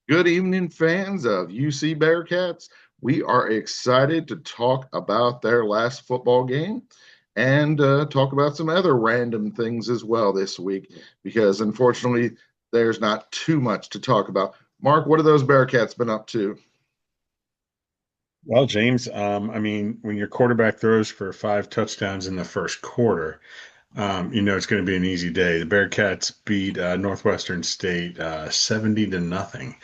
Good evening, fans of UC Bearcats. We are excited to talk about their last football game and talk about some other random things as well this week because unfortunately, there's not too much to talk about. Mark, what have those Bearcats been up to? Well, James, when your quarterback throws for 5 touchdowns in the first quarter, you know it's going to be an easy day. The Bearcats beat Northwestern State 70 to nothing.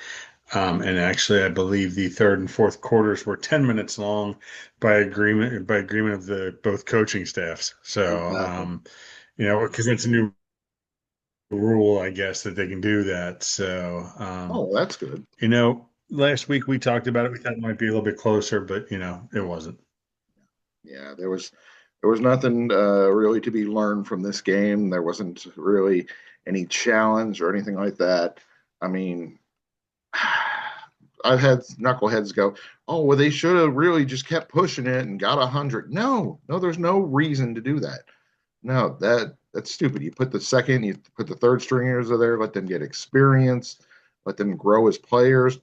And actually, I believe the third and fourth quarters were 10 minutes long by agreement of the both coaching staffs. So, Exactly. because it's a new rule, I guess, that they can do that. So, Oh, that's good. last week we talked about it. We thought it might be a little bit closer, but it wasn't. Yeah, there was nothing really to be learned from this game. There wasn't really any challenge or anything like that. I mean, I've had knuckleheads go, "Oh, well, they should have really just kept pushing it and got 100." No, no, there's no reason to do that. No, that's stupid. You put the third stringers in there, let them get experience, let them grow as players.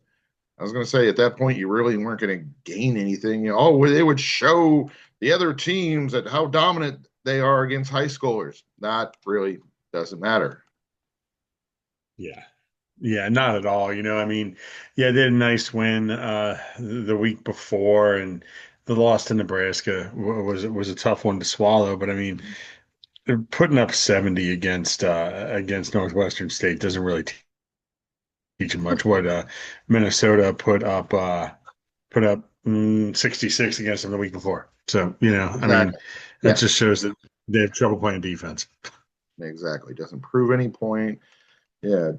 I was going to say at that point, you really weren't going to gain anything. Oh, well, they would show the other teams that how dominant they are against high schoolers. That really doesn't matter. Yeah. Yeah, not at all. Yeah, they had a nice win the week before, and the loss to Nebraska was a tough one to swallow. But they're putting up 70 against Northwestern State doesn't really teach them much. What Minnesota put up 66 against them the week before. So, Exactly. that Yeah, just shows that they have trouble playing defense. exactly. Doesn't prove any point. Yeah,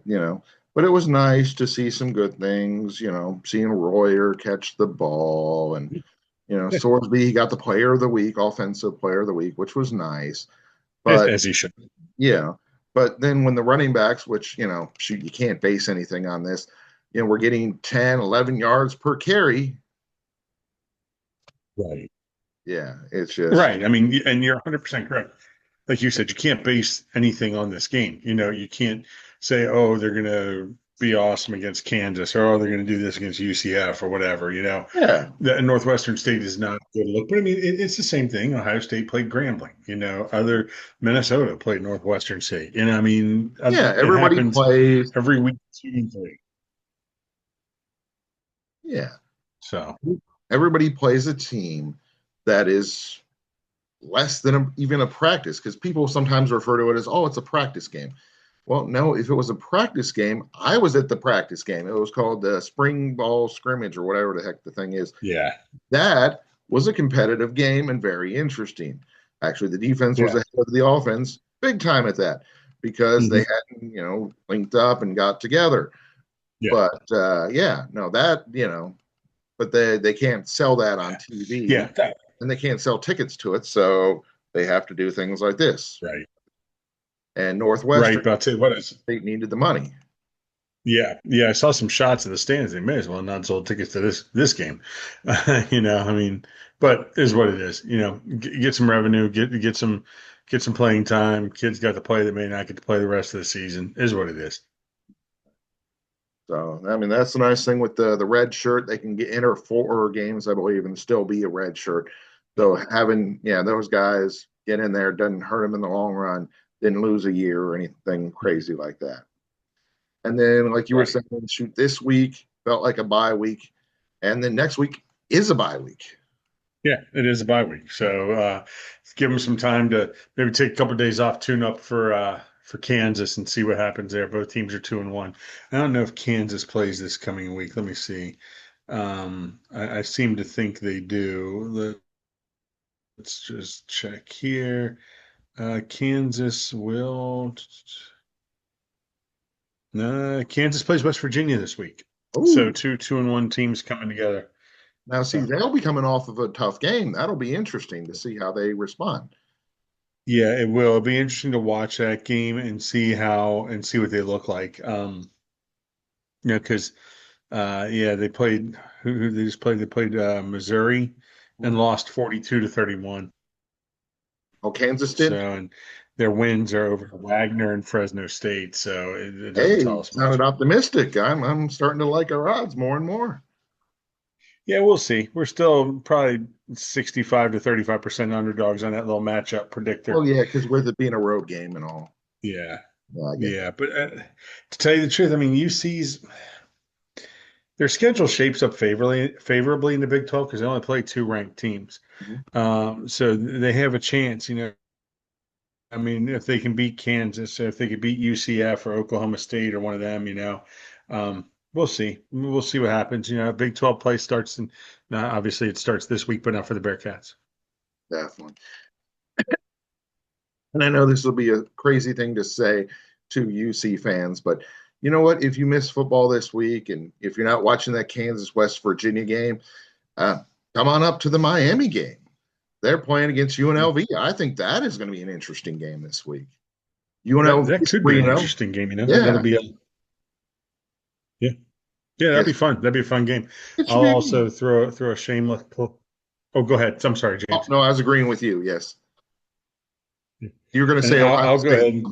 but it was nice to see some good things, seeing Royer catch the ball and, Sorsby, he got the player of the week, offensive player of the week, which was nice. But As he should. yeah, but then when the running backs, which, shoot, you can't base anything on this, we're getting 10, 11 yards per carry. Right. Yeah, it's just, Right. And you're 100% correct. Like you said, you can't base anything on this game. You can't say, oh, they're going to be awesome against Kansas, or oh, they're going to do this against UCF or whatever. yeah, The Northwestern State is not a good look, but it's the same thing. Ohio State played Grambling. Other Minnesota played Northwestern State. yeah, It everybody happens plays. every week, 2 and 3. Yeah, So, everybody plays a team that is less than even a practice because people sometimes refer to it as, oh, it's a practice game. Well, no, if it was a practice game, I was at the practice game. It was called the spring ball scrimmage or whatever the heck the thing is. yeah, That was a competitive game and very interesting. Actually, the defense was yeah, ahead of the offense big time at that because they hmm hadn't, linked up and got together. yeah, But yeah, no, that, but they can't sell that on TV yeah, and they can't sell tickets to it. So they have to do things like this. right, And right. Northwestern But I'll tell you what is. they needed the money. Yeah, yeah, I saw some shots of the stands. They may as well not sold tickets to this game. But it is what it is. Get some revenue, get some playing time. Kids got to play that may not get to play the rest of the season. Is what it is. So I mean that's the nice thing with the red shirt. They can enter 4 games, I believe, and still be a red shirt. So having those guys get in there doesn't hurt them in the long run. Didn't lose a year or anything crazy like that. And then like you were Right. saying, shoot, this week felt like a bye week, and then next week is a bye week. Yeah, it is a bye week, so give them some time to maybe take a couple of days off, tune up for Kansas, and see what happens there. Both teams are 2-1. I don't know if Kansas plays this coming week. Let me see. I seem to think they do. Let's just check here. Kansas will. Kansas plays West Virginia this week. So Oh, two-and-one teams coming together. now see, So they'll be coming off of a tough game. That'll be interesting to see how they respond. yeah, it will. It'll be interesting to watch that game and see what they look like. Because yeah, they played who they just played. They played Missouri and lost 42 to 31. Oh, Kansas So did? their wins are over Wagner and Fresno State, so it doesn't tell Hey, us sounded much. optimistic. I'm starting to like our odds more and more. Yeah, we'll see. We're still probably 65 to 35% underdogs on that little matchup Well, predictor. yeah, because with it being a road game and all. Yeah, Yeah, I get that. yeah. But to tell you the truth, I mean, UC's their schedule shapes up favorably in the Big 12 because they only play two ranked teams. Mhm. So they have a chance, you know. I mean, if they can beat Kansas, if they could beat UCF or Oklahoma State or one of them, you know, we'll see. We'll see what happens. You know, Big 12 play starts, and obviously it starts this week, but not for the Bearcats. Definitely. And I know this will be a crazy thing to say to UC fans, but you know what? If you miss football this week and if you're not watching that Kansas West Virginia game, uh, come on up to the Miami game. They're playing against UNLV. I think that is going to be an interesting game this week. That UNLV that is could be an 3-0. interesting game. You know, that'll Yeah, be a yeah, yeah, that'd be yes, fun. That'd be a fun game. it should I'll be a game. also throw a shameless. Oh, go ahead. I'm sorry, Oh, James. no, I was agreeing with you. Yes. You're going to And say Ohio I'll go State. ahead and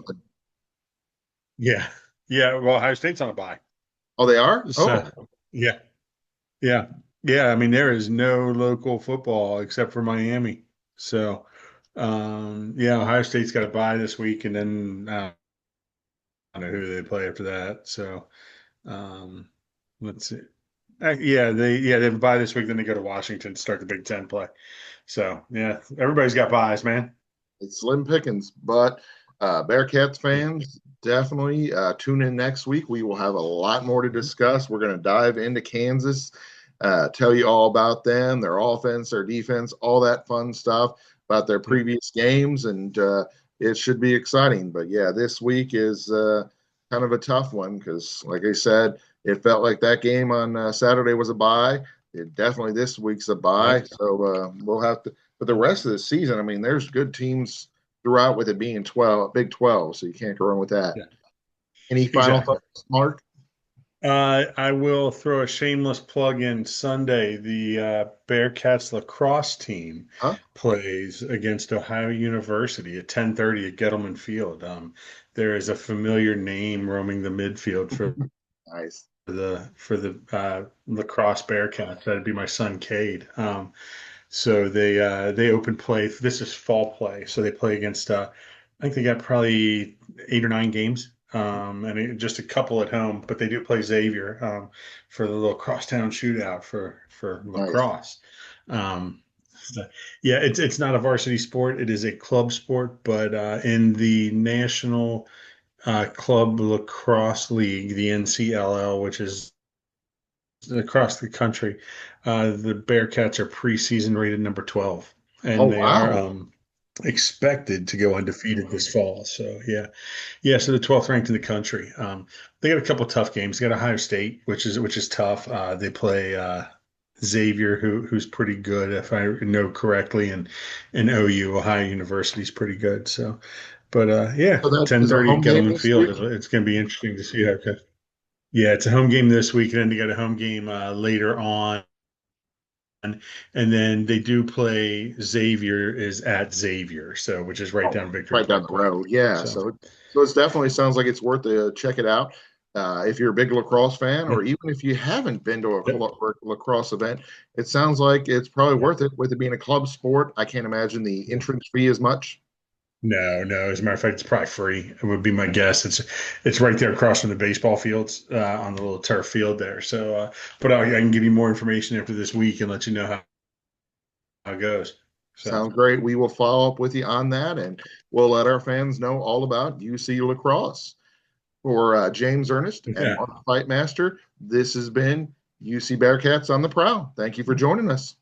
yeah, yeah. Well, Ohio State's on a bye, Oh, they are? so Oh, yeah, yeah, yeah. I mean, there is no local football except for Miami. So, yeah, Ohio State's got a bye this week, and then I don't know who they play after that. So, um, let's see. They have a bye this week. Then they go to Washington to start the Big Ten play. So yeah, everybody's got buys, man. it's slim pickings. But Bearcats Yeah, fans, definitely tune in next week. We will have a lot more to discuss. We're going to dive into Kansas, tell you all about them, their offense, their defense, all that fun stuff about their yeah, previous games. And it should be exciting. But yeah, this week is kind of a tough one because, like I said, it felt like that game on Saturday was a bye. It definitely this week's a bye. yep, So we'll have to, but the rest of the season, I mean, there's good teams throughout with it being 12, Big 12, so you can't go wrong with that. yeah, Any final exactly. thoughts, Mark? I will throw a shameless plug in Sunday. The Bearcats lacrosse team Huh? plays against Ohio University at 10:30 at Gettleman Field. There is a familiar name roaming the midfield Nice. for the lacrosse Bearcats. That'd be my son Cade. So they open play. This is fall play, so they play against. I think they got probably 8 or 9 games, just a couple at home. But they do play Xavier for the little crosstown shootout for Nice. lacrosse. Um, so, yeah, it's not a varsity sport. It is a club sport, but in the National Club Lacrosse League, the NCLL, which is across the country. The Bearcats are preseason rated number 12, Oh, and they are wow. expected to go undefeated this fall. So yeah, yeah. So the 12th ranked in the country. They got a couple tough games. They got Ohio State, which is tough. They play Xavier, who's pretty good, if I know correctly, and OU, Ohio University is pretty good. So, but yeah, So that is a 10:30 at home game Gettleman this Field. week? It's going to be interesting to see how it goes. Yeah, it's a home game this week, and then they got a home game later on, and then they do play Xavier is at Xavier, so which is right Oh, down Victory right down the Parkway. road. Yeah. So So it definitely sounds like it's worth to check it out. If you're a big lacrosse fan, yeah, or even if you haven't been to a yep, lacrosse event, it sounds like it's probably yeah, worth it. With it being a club sport, I can't imagine the yeah. entrance fee as much. No, no. As a matter of fact, it's probably free. It would be my guess. It's right there across from the baseball fields on the little turf field there. So, but I can give you more information after this week and let you know how it goes. So Sounds great. We will follow up with you on that, and we'll let our fans know all about UC lacrosse. For James Ernest and yeah. Mark Fightmaster, this has been UC Bearcats on the Prowl. Thank you for joining us.